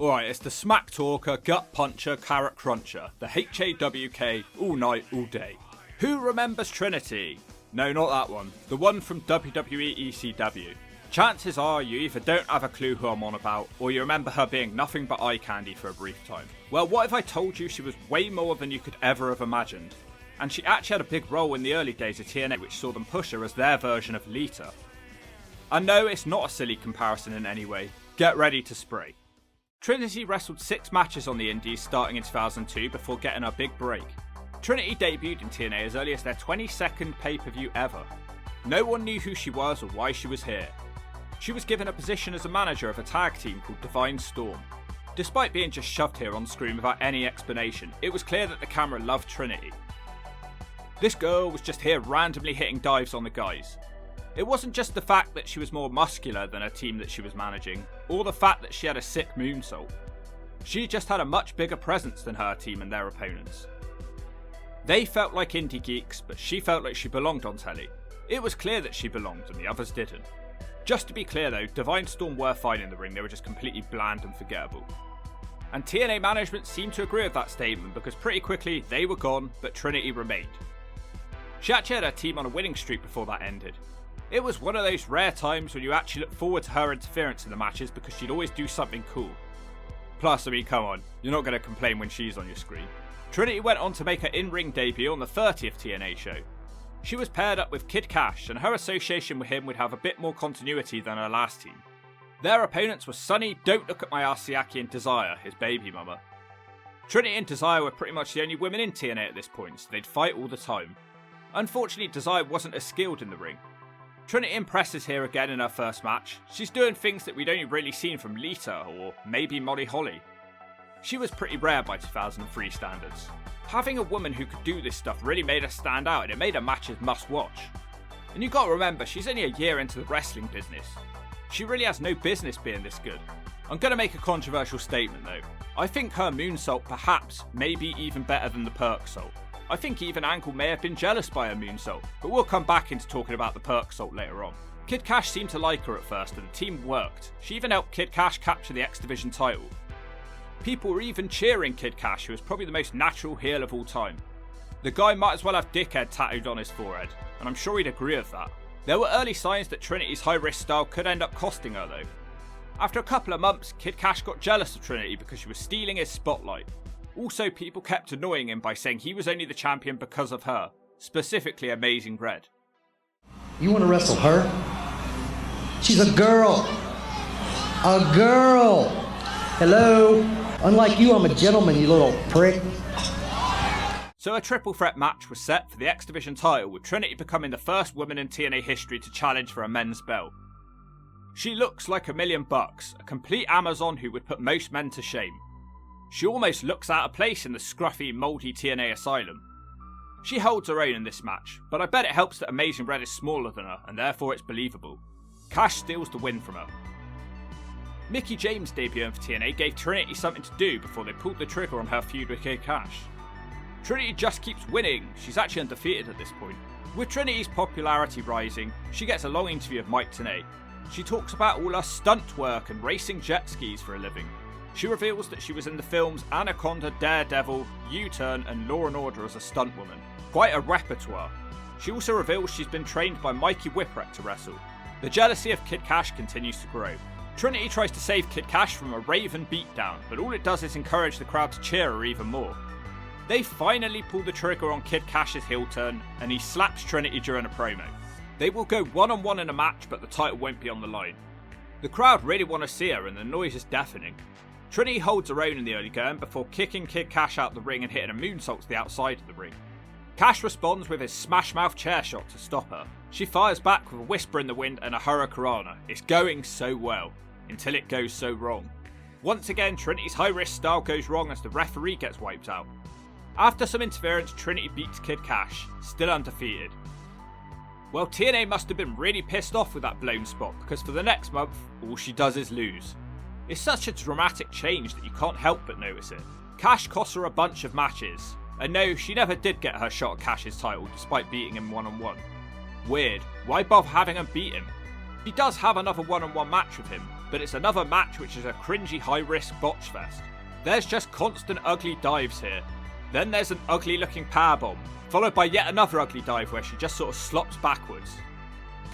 Alright, it's the smack talker, gut puncher, carrot cruncher, the HAWK, all night, all day. Who remembers Trinity? No, not that one. The one from WWE ECW. Chances are you either don't have a clue who I'm on about, or you remember her being nothing but eye candy for a brief time. Well, what if I told you she was way more than you could ever have imagined? And she actually had a big role in the early days of TNA, which saw them push her as their version of Lita. And no, it's not a silly comparison in any way. Get ready to spray. Trinity wrestled 6 matches on the Indies starting in 2002 before getting her big break. Trinity debuted in TNA as early as their 22nd pay-per-view ever. No one knew who she was or why she was here. She was given a position as a manager of a tag team called Divine Storm. Despite being just shoved here on screen without any explanation, it was clear that the camera loved Trinity. This girl was just here randomly hitting dives on the guys. It wasn't just the fact that she was more muscular than a team that she was managing, or the fact that she had a sick moonsault. She just had a much bigger presence than her team and their opponents. They felt like indie geeks, but she felt like she belonged on telly. It was clear that she belonged and the others didn't. Just to be clear though, Divine Storm were fine in the ring, they were just completely bland and forgettable. And TNA management seemed to agree with that statement because pretty quickly they were gone, but Trinity remained. She actually had her team on a winning streak before that ended. It was one of those rare times when you actually look forward to her interference in the matches because she'd always do something cool. Plus, I mean, come on, you're not going to complain when she's on your screen. Trinity went on to make her in-ring debut on the 30th TNA show. She was paired up with Kid Cash, and her association with him would have a bit more continuity than her last team. Their opponents were Sunny, Don't Look at My Arsiaki, and Desire, his baby mama. Trinity and Desire were pretty much the only women in TNA at this point, so they'd fight all the time. Unfortunately, Desire wasn't as skilled in the ring. Trinity impresses here again in her first match. She's doing things that we'd only really seen from Lita or maybe Molly Holly. She was pretty rare by 2003 standards. Having a woman who could do this stuff really made her stand out and it made her matches must watch. And you gotta remember, she's only a year into the wrestling business. She really has no business being this good. I'm gonna make a controversial statement though. I think her moonsault perhaps may be even better than the perk salt. I think even Angle may have been jealous by her moonsault, but we'll come back into talking about the perk salt later on. Kid Cash seemed to like her at first and the team worked. She even helped Kid Cash capture the X Division title. People were even cheering Kid Cash, who was probably the most natural heel of all time. The guy might as well have dickhead tattooed on his forehead, and I'm sure he'd agree with that. There were early signs that Trinity's high-risk style could end up costing her though. After a couple of months, Kid Cash got jealous of Trinity because she was stealing his spotlight. Also, people kept annoying him by saying he was only the champion because of her, specifically Amazing Red. You want to wrestle her? She's a girl. A girl. Hello? Unlike you, I'm a gentleman, you little prick. So a triple threat match was set for the X Division title, with Trinity becoming the first woman in TNA history to challenge for a men's belt. She looks like $1,000,000, a complete Amazon who would put most men to shame. She almost looks out of place in the scruffy, mouldy TNA asylum. She holds her own in this match, but I bet it helps that Amazing Red is smaller than her, and therefore it's believable. Cash steals the win from her. Mickie James debuting for TNA gave Trinity something to do before they pulled the trigger on her feud with Kid Cash. Trinity just keeps winning, she's actually undefeated at this point. With Trinity's popularity rising, she gets a long interview of Mike Tenay. She talks about all her stunt work and racing jet skis for a living. She reveals that she was in the films Anaconda, Daredevil, U-Turn and Law & Order as a stunt woman. Quite a repertoire. She also reveals she's been trained by Mikey Whipwreck to wrestle. The jealousy of Kid Cash continues to grow. Trinity tries to save Kid Cash from a Raven beatdown, but all it does is encourage the crowd to cheer her even more. They finally pull the trigger on Kid Cash's heel turn, and he slaps Trinity during a promo. They will go one-on-one in a match, but the title won't be on the line. The crowd really want to see her, and the noise is deafening. Trinity holds her own in the early going before kicking Kid Cash out the ring and hitting a moonsault to the outside of the ring. Cash responds with his smash mouth chair shot to stop her. She fires back with a whisper in the wind and a hurricanrana. It's going so well, until it goes so wrong. Once again, Trinity's high-risk style goes wrong as the referee gets wiped out. After some interference, Trinity beats Kid Cash, still undefeated. Well, TNA must have been really pissed off with that blown spot, because for the next month, all she does is lose. It's such a dramatic change that you can't help but notice it. Cash cost her a bunch of matches, and no, she never did get her shot at Cash's title despite beating him one-on-one. Weird, why bother having him beat him? She does have another one-on-one match with him, but it's another match which is a cringy high-risk botch fest. There's just constant ugly dives here. Then there's an ugly looking powerbomb, followed by yet another ugly dive where she just sort of slops backwards.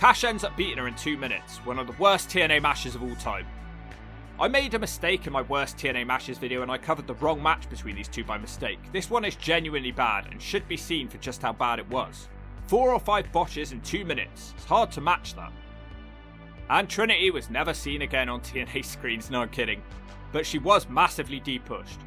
Cash ends up beating her in 2 minutes, one of the worst TNA matches of all time. I made a mistake in my worst TNA matches video and I covered the wrong match between these two by mistake. This one is genuinely bad and should be seen for just how bad it was. 4 or 5 botches in 2 minutes, it's hard to match that. And Trinity was never seen again on TNA screens, no I'm kidding, but she was massively de-pushed.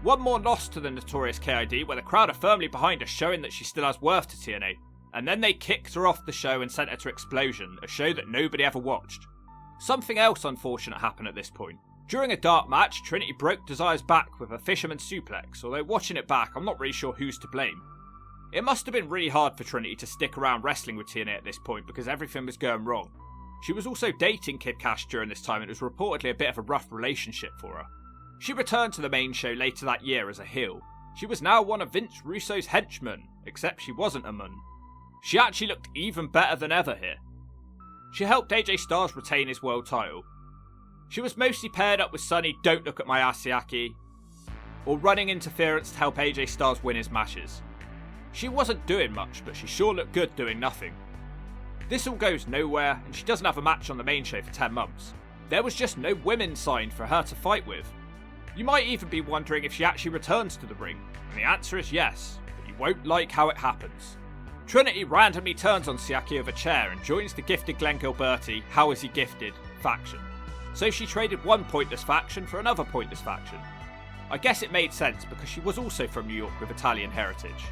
One more loss to the notorious KID where the crowd are firmly behind her, showing that she still has worth to TNA, and then they kicked her off the show and sent her to Explosion, a show that nobody ever watched. Something else unfortunate happened at this point. During a dark match, Trinity broke Desire's back with a fisherman suplex, although watching it back I'm not really sure who's to blame. It must have been really hard for Trinity to stick around wrestling with TNA at this point because everything was going wrong. She was also dating Kid Cash during this time and it was reportedly a bit of a rough relationship for her. She returned to the main show later that year as a heel. She was now one of Vince Russo's henchmen, except she wasn't a mun. She actually looked even better than ever here. She helped AJ Styles retain his world title. She was mostly paired up with Sonny Don't Look at My Asiaki, or running interference to help AJ Styles win his matches. She wasn't doing much, but she sure looked good doing nothing. This all goes nowhere, and she doesn't have a match on the main show for 10 months. There was just no women signed for her to fight with. You might even be wondering if she actually returns to the ring, and the answer is yes, but you won't like how it happens. Trinity randomly turns on Siaki with a chair and joins the gifted Glenn Gilberti, How Is He Gifted, faction. So she traded one pointless faction for another pointless faction. I guess it made sense because she was also from New York with Italian heritage.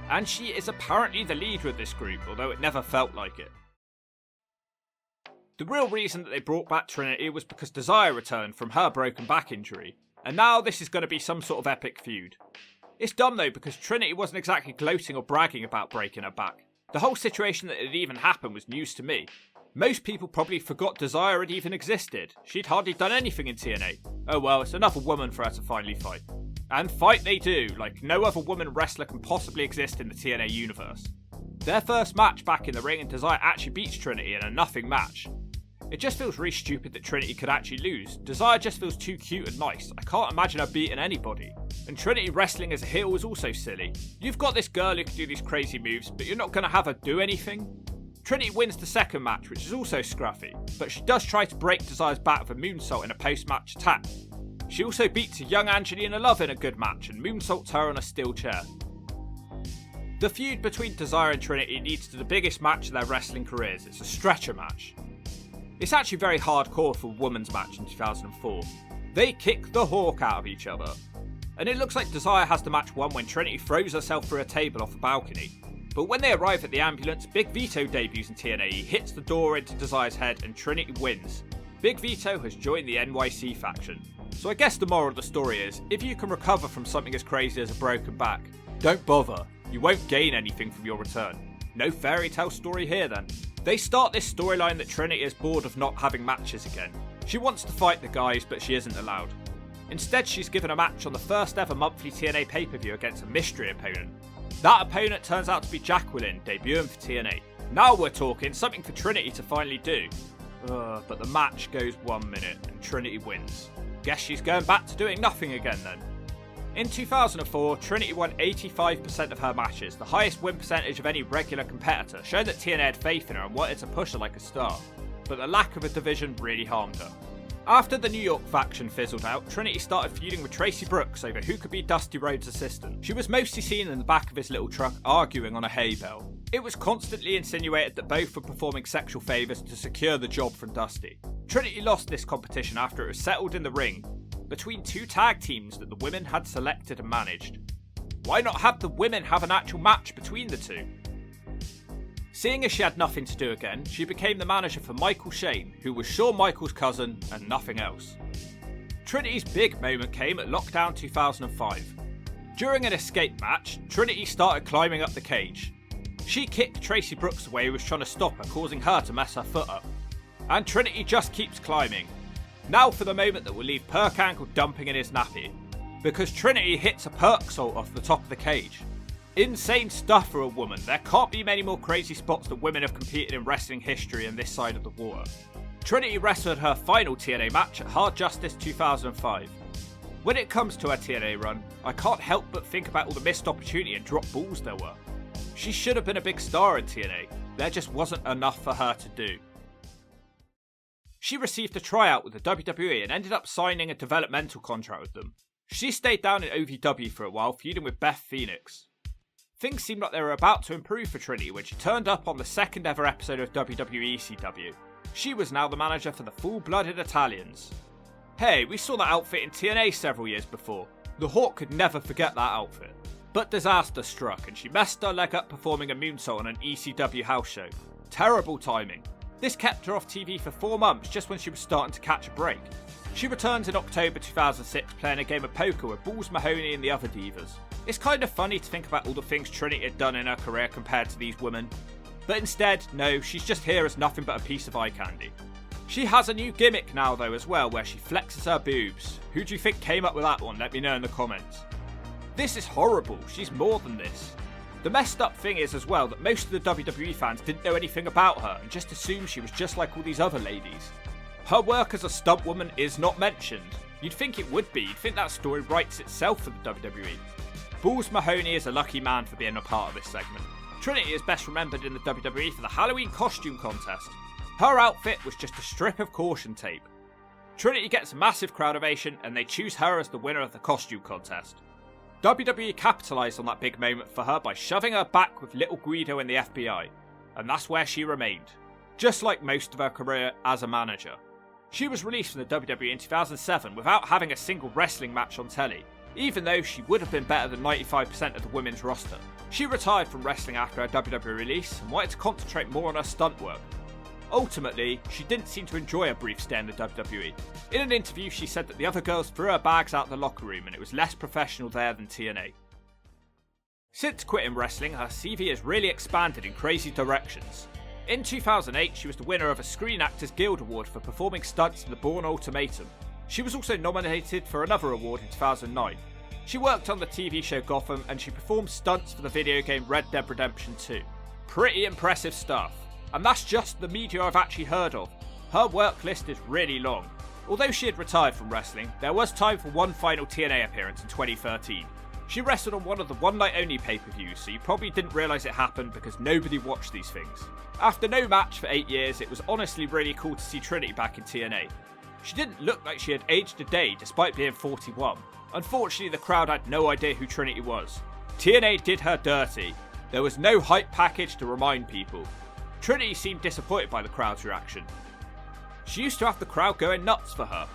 And she is apparently the leader of this group, although it never felt like it. The real reason that they brought back Trinity was because Desire returned from her broken back injury, and now this is going to be some sort of epic feud. It's dumb though because Trinity wasn't exactly gloating or bragging about breaking her back. The whole situation that it even happened was news to me. Most people probably forgot Desire had even existed. She'd hardly done anything in TNA. Oh well, it's another woman for her to finally fight. And fight they do, like no other woman wrestler can possibly exist in the TNA universe. Their first match back in the ring and Desire actually beats Trinity in a nothing match. It just feels really stupid that Trinity could actually lose. Desire just feels too cute and nice. I can't imagine her beating anybody. And Trinity wrestling as a heel was also silly. You've got this girl who can do these crazy moves, but you're not going to have her do anything. Trinity wins the second match, which is also scruffy, but she does try to break Desire's back with a moonsault in a post-match attack. She also beats a young Angelina Love in a good match and moonsaults her on a steel chair. The feud between Desire and Trinity leads to the biggest match of their wrestling careers. It's a stretcher match. It's actually very hardcore for a women's match in 2004. They kick the hawk out of each other. And it looks like Desire has the match won when Trinity throws herself through a table off a balcony. But when they arrive at the ambulance, Big Vito debuts in TNA, he hits the door into Desire's head and Trinity wins. Big Vito has joined the NYC faction. So I guess the moral of the story is, if you can recover from something as crazy as a broken back, don't bother. You won't gain anything from your return. No fairy tale story here then. They start this storyline that Trinity is bored of not having matches again. She wants to fight the guys, but she isn't allowed. Instead, she's given a match on the first ever monthly TNA pay-per-view against a mystery opponent. That opponent turns out to be Jacqueline, debuting for TNA. Now we're talking, something for Trinity to finally do. But the match goes 1 minute and Trinity wins. Guess she's going back to doing nothing again then. In 2004, Trinity won 85% of her matches, the highest win percentage of any regular competitor, showing that TNA had faith in her and wanted to push her like a star. But the lack of a division really harmed her. After the New York faction fizzled out, Trinity started feuding with Tracy Brooks over who could be Dusty Rhodes' assistant. She was mostly seen in the back of his little truck arguing on a hay bale. It was constantly insinuated that both were performing sexual favours to secure the job from Dusty. Trinity lost this competition after it was settled in the ring between two tag teams that the women had selected and managed. Why not have the women have an actual match between the two? Seeing as she had nothing to do again, she became the manager for Michael Shane, who was Shawn Michaels' cousin and nothing else. Trinity's big moment came at Lockdown 2005. During an escape match, Trinity started climbing up the cage. She kicked Tracy Brooks away who was trying to stop her, causing her to mess her foot up. And Trinity just keeps climbing. Now for the moment that will leave Perk Ankle dumping in his nappy, because Trinity hits a Perk Salt off the top of the cage. Insane stuff for a woman. There can't be many more crazy spots that women have competed in wrestling history on this side of the water. Trinity wrestled her final TNA match at Hard Justice 2005. When it comes to her TNA run, I can't help but think about all the missed opportunity and drop balls there were. She should have been a big star in TNA, there just wasn't enough for her to do. She received a tryout with the WWE and ended up signing a developmental contract with them. She stayed down in OVW for a while, feuding with Beth Phoenix. Things seemed like they were about to improve for Trinity when she turned up on the second ever episode of WWE ECW. She was now the manager for the Full-Blooded Italians. Hey, we saw that outfit in TNA several years before. The Hawk could never forget that outfit. But disaster struck and she messed her leg up performing a moonsault on an ECW house show. Terrible timing. This kept her off TV for 4 months just when she was starting to catch a break. She returns in October 2006 playing a game of poker with Balls Mahoney and the other divas. It's kind of funny to think about all the things Trinity had done in her career compared to these women. But instead, no, she's just here as nothing but a piece of eye candy. She has a new gimmick now though as well, where she flexes her boobs. Who do you think came up with that one? Let me know in the comments. This is horrible, she's more than this. The messed up thing is as well that most of the WWE fans didn't know anything about her and just assumed she was just like all these other ladies. Her work as a stunt woman is not mentioned. You'd think it would be, you'd think that story writes itself for the WWE. Balls Mahoney is a lucky man for being a part of this segment. Trinity is best remembered in the WWE for the Halloween costume contest. Her outfit was just a strip of caution tape. Trinity gets a massive crowd ovation and they choose her as the winner of the costume contest. WWE capitalised on that big moment for her by shoving her back with Little Guido in the FBI, and that's where she remained, just like most of her career as a manager. She was released from the WWE in 2007 without having a single wrestling match on telly, even though she would have been better than 95% of the women's roster. She retired from wrestling after her WWE release and wanted to concentrate more on her stunt work. Ultimately, she didn't seem to enjoy a brief stay in the WWE. In an interview, she said that the other girls threw her bags out the locker room and it was less professional there than TNA. Since quitting wrestling, her CV has really expanded in crazy directions. In 2008, she was the winner of a Screen Actors Guild Award for performing stunts in The Bourne Ultimatum. She was also nominated for another award in 2009. She worked on the TV show Gotham and she performed stunts for the video game Red Dead Redemption 2. Pretty impressive stuff. And that's just the media I've actually heard of. Her work list is really long. Although she had retired from wrestling, there was time for one final TNA appearance in 2013. She wrestled on one of the one night only pay-per-views, so you probably didn't realise it happened because nobody watched these things. After no match for 8 years, it was honestly really cool to see Trinity back in TNA. She didn't look like she had aged a day despite being 41. Unfortunately, the crowd had no idea who Trinity was. TNA did her dirty. There was no hype package to remind people. Trinity seemed disappointed by the crowd's reaction. She used to have the crowd going nuts for her.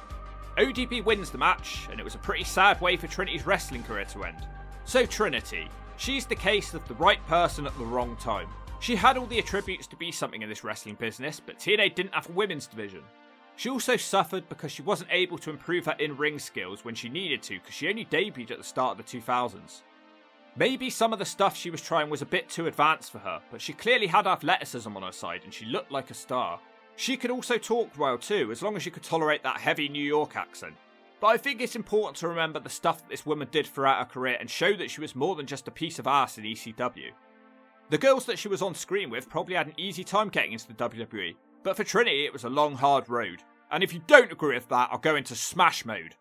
ODB wins the match, and it was a pretty sad way for Trinity's wrestling career to end. So Trinity, she's the case of the right person at the wrong time. She had all the attributes to be something in this wrestling business, but TNA didn't have a women's division. She also suffered because she wasn't able to improve her in-ring skills when she needed to because she only debuted at the start of the 2000s. Maybe some of the stuff she was trying was a bit too advanced for her, but she clearly had athleticism on her side and she looked like a star. She could also talk well too, as long as she could tolerate that heavy New York accent. But I think it's important to remember the stuff that this woman did throughout her career and show that she was more than just a piece of ass in ECW. The girls that she was on screen with probably had an easy time getting into the WWE, but for Trinity it was a long hard road. And if you don't agree with that, I'll go into smash mode.